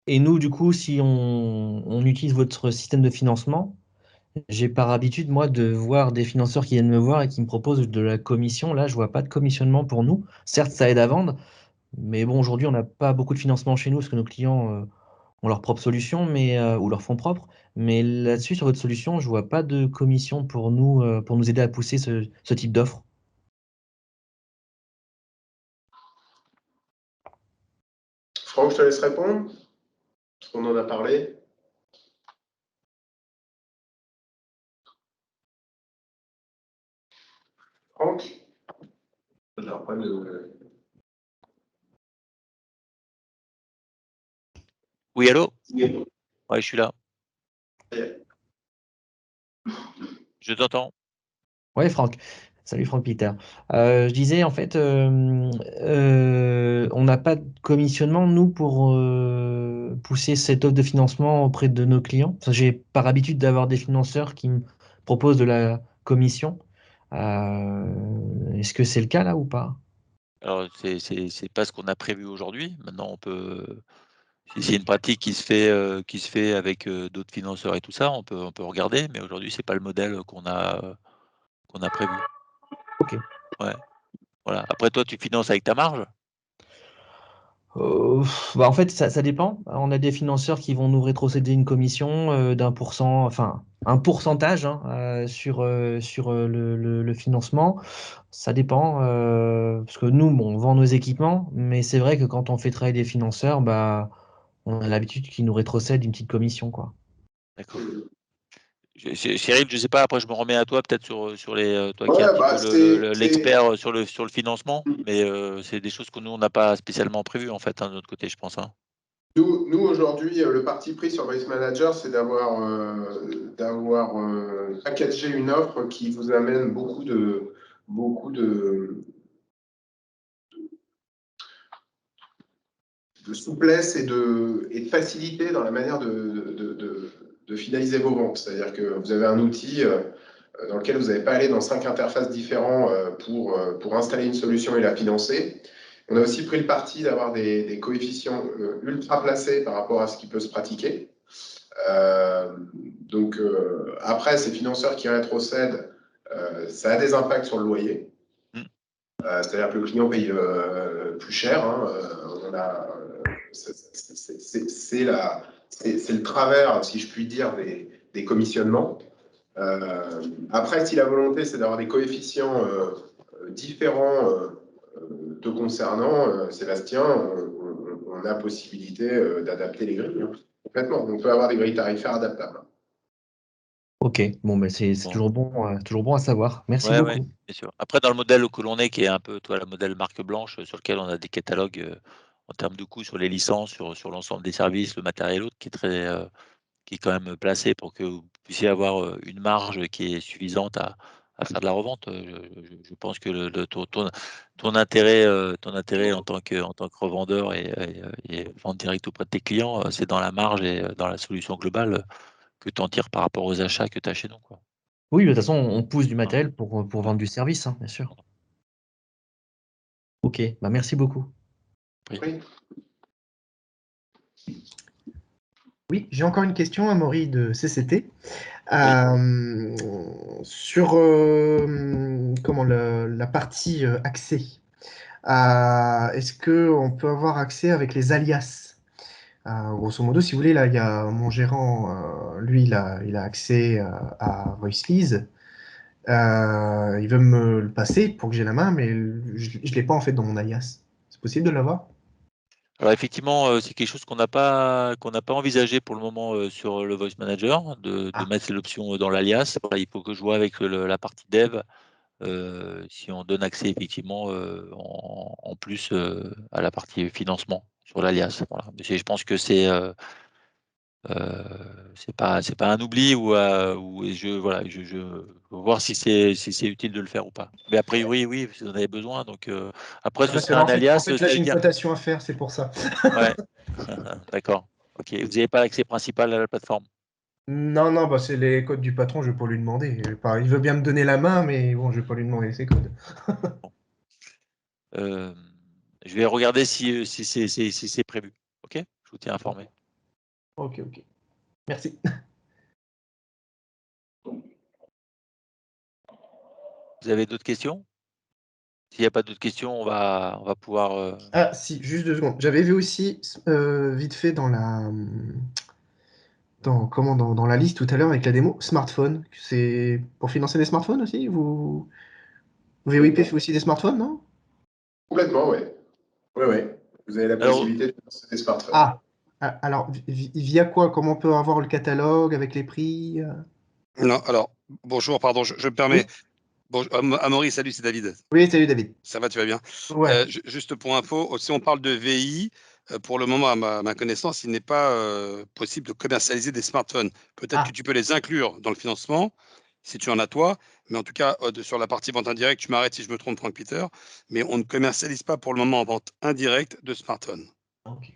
Et nous, du coup, si on utilise votre système de financement, j'ai par habitude, moi, de voir des financeurs qui viennent me voir et qui me proposent de la commission. Là, je vois pas de commissionnement pour nous. Certes, ça aide à vendre, mais bon, aujourd'hui, on n'a pas beaucoup de financement chez nous parce que nos clients ont leur propre solution, ou leur fonds propres. Mais là-dessus, sur votre solution, je vois pas de commission pour nous aider à pousser ce type d'offre. Franck, je te laisse répondre, parce qu'on en a parlé. Franck? Oui, allô? Ouais, je suis là. Je t'entends. Ouais, Franck. Salut Franck Peter. Je disais en fait, on n'a pas de commissionnement nous pour pousser cette offre de financement auprès de nos clients. Enfin, j'ai par habitude d'avoir des financeurs qui me proposent de la commission. Est-ce que c'est le cas là ou pas? Alors, c'est pas ce qu'on a prévu aujourd'hui. Maintenant, on peut, si c'est une pratique qui se fait avec d'autres financeurs et tout ça, on peut regarder. Mais aujourd'hui, c'est pas le modèle qu'on a prévu. Ok. Ouais. Voilà. Après, toi, tu finances avec ta marge? Bah en fait, ça dépend. On a des financeurs qui vont nous rétrocéder une commission d'1%, enfin un pourcentage hein, sur le financement. Ça dépend, parce que nous, bon, on vend nos équipements, mais c'est vrai que quand on fait travailler des financeurs, bah, on a l'habitude qu'ils nous rétrocèdent une petite commission, quoi. D'accord. Cyril, je sais pas, après je me remets à toi peut-être sur les toi qui es un Ouais, petit bah, peu l'expert sur le financement, mais c'est des choses que nous on n'a pas spécialement prévues en fait hein, de notre côté, je pense. Hein. Nous aujourd'hui, le parti pris sur Voice Manager, c'est d'avoir packagé une offre qui vous amène beaucoup de souplesse et de facilité dans la manière de finaliser vos ventes. C'est-à-dire que vous avez un outil dans lequel vous n'avez pas allé dans 5 interfaces différents pour installer une solution et la financer. On a aussi pris le parti d'avoir des coefficients ultra placés par rapport à ce qui peut se pratiquer. Après, ces financeurs qui rétrocèdent, ça a des impacts sur le loyer. C'est-à-dire que le client paye plus cher. Hein, c'est le travers, si je puis dire, des commissionnements. Après, si la volonté, c'est d'avoir des coefficients différents te concernant, Sébastien, on a possibilité d'adapter les grilles. Hein, complètement. On peut avoir des grilles tarifaires adaptables. Ok, bon, ben c'est Bon. toujours bon à savoir. Merci Ouais, beaucoup. bien sûr. Après, dans le modèle que l'on est, qui est un peu, toi, le modèle marque blanche, sur lequel on a des catalogues en termes de coûts sur les licences, sur l'ensemble des services, le matériel autre, qui est très, qui est quand même placé pour que vous puissiez avoir une marge qui est suffisante à faire de la revente. Je pense que ton intérêt en tant que revendeur et vente directe auprès de tes clients, c'est dans la marge et dans la solution globale que tu en tires par rapport aux achats que tu as chez nous, quoi. Oui, de toute façon, on pousse du Voilà. matériel pour vendre du service, hein, bien sûr. Ok, bah merci beaucoup. Oui. Oui, j'ai encore une question, Amaury de CCT. Sur comment la partie accès. Est-ce qu'on peut avoir accès avec les alias? Grosso modo, si vous voulez, là, il y a mon gérant, lui, il a accès à VoiceLease. Il veut me le passer pour que j'ai la main, mais je ne l'ai pas en fait dans mon alias. C'est possible de l'avoir? Alors effectivement, c'est quelque chose qu'on n'a pas envisagé pour le moment sur le Voice Manager, de mettre l'option dans l'alias. Voilà, il faut que je vois avec la partie dev si on donne accès effectivement en plus à la partie financement sur l'alias. Voilà. Mais je pense que c'est pas un oubli ou voilà, je veux voir si c'est utile de le faire ou pas. Mais a priori, oui, vous en avez besoin. Donc après, ce Parce que serait là, un alias, là, ça j'ai veut une dire. cotation à faire, c'est pour ça. Ouais, d'accord. Ok, vous n'avez pas l'accès principal à la plateforme. Non, non, bah, c'est les codes du patron, je vais pas lui demander. Il veut bien me donner la main, mais bon, je vais pas lui demander ses codes. Je vais regarder si c'est prévu. Ok, je vous tiens informé. Ok, ok. Merci. Vous avez d'autres questions? S'il n'y a pas d'autres questions, on va pouvoir. Ah, si, juste 2 secondes. J'avais vu aussi, vite fait, dans la liste tout à l'heure avec la démo, smartphone. C'est pour financer des smartphones aussi? VOIP fait aussi des smartphones, non? Complètement, oui. Oui, oui. Vous avez la Alors, possibilité de lancer des smartphones. Alors, via quoi? Comment on peut avoir le catalogue avec les prix? Non, alors, bonjour, pardon, je me permets. Oui, Bonjour, Amaury, salut, c'est David. oui, salut David. Ça va, tu vas bien? Ouais. Juste pour info, si on parle de VI, pour le moment, à ma connaissance, il n'est pas possible de commercialiser des smartphones. Peut-être que tu peux les inclure dans le financement, si tu en as toi, mais en tout cas, sur la partie vente indirecte, tu m'arrêtes si je me trompe, Franck Peter, mais on ne commercialise pas pour le moment en vente indirecte de smartphones. Ok.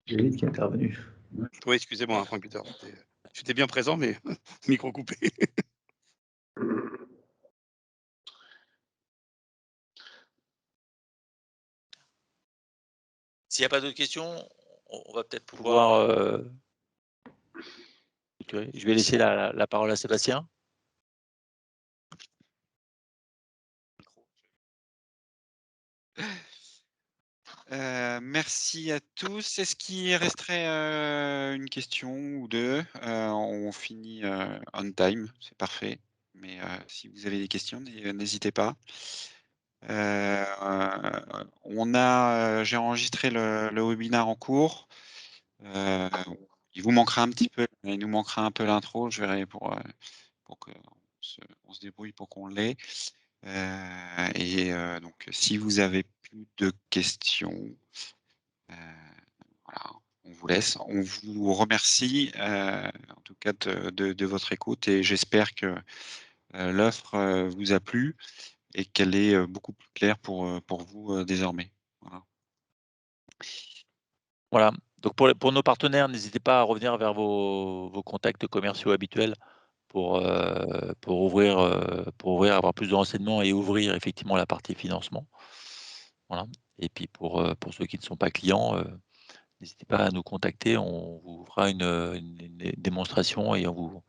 David qui est intervenu. Oui, excusez-moi, hein, Franck Peter, j'étais bien présent, mais micro coupé. s'il n'y a pas d'autres questions, on va peut-être pouvoir. Je vais laisser la parole à Sébastien. Merci à tous. Est-ce qu'il resterait une question ou deux? On finit on time, c'est parfait. Mais si vous avez des questions, n'hésitez pas. J'ai enregistré le webinaire en cours. Il vous manquera un petit peu, il nous manquera un peu l'intro, je verrai pour qu'on se débrouille pour qu'on l'ait. Donc, si vous avez plus de questions, voilà, on vous laisse. On vous remercie en tout cas de votre écoute et j'espère que l'offre vous a plu et qu'elle est beaucoup plus claire pour vous désormais. Voilà. Voilà. Donc pour nos partenaires, n'hésitez pas à revenir vers vos contacts commerciaux habituels pour ouvrir, avoir plus de renseignements et ouvrir effectivement la partie financement. Voilà. Et puis pour ceux qui ne sont pas clients, n'hésitez pas à nous contacter. On vous fera une démonstration et on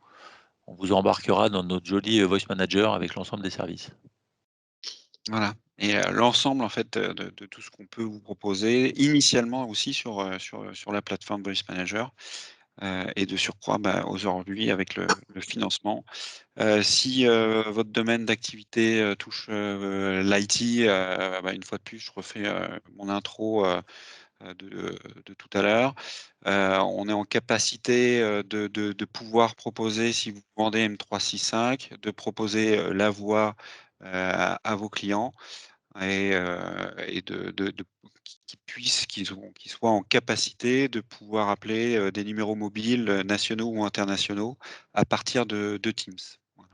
vous embarquera dans notre joli Voice Manager avec l'ensemble des services. Voilà. Et l'ensemble en fait de tout ce qu'on peut vous proposer, initialement aussi sur la plateforme Voice Manager, et de surcroît aujourd'hui avec le financement. Si votre domaine d'activité touche l'IT, une fois de plus, je refais mon intro de tout à l'heure. On est en capacité de pouvoir proposer, si vous vendez M365, de proposer la voix à vos clients et qu'ils soient en capacité de pouvoir appeler des numéros mobiles nationaux ou internationaux à partir de Teams. Voilà.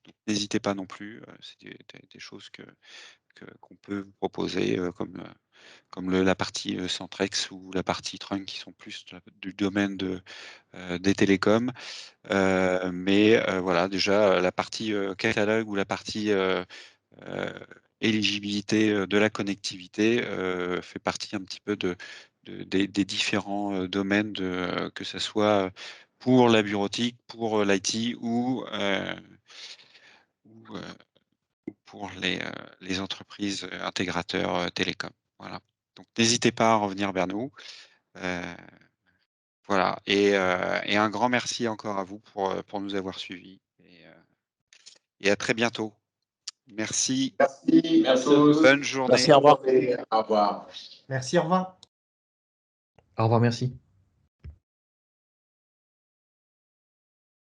Donc, n'hésitez pas non plus, c'est des choses qu'on peut vous proposer comme la partie Centrex ou la partie Trunk qui sont plus du domaine des télécoms. Mais voilà, déjà la partie catalogue ou la partie éligibilité de la connectivité fait partie un petit peu des différents domaines, que ce soit pour la bureautique, pour l'IT ou pour les entreprises intégrateurs télécoms. Voilà. Donc n'hésitez pas à revenir vers nous. Voilà. Et un grand merci encore à vous pour nous avoir suivis. Et à très bientôt. Merci. Merci à tous. Bonne journée. Merci, au revoir. Au revoir. Merci, au revoir. Au revoir, merci.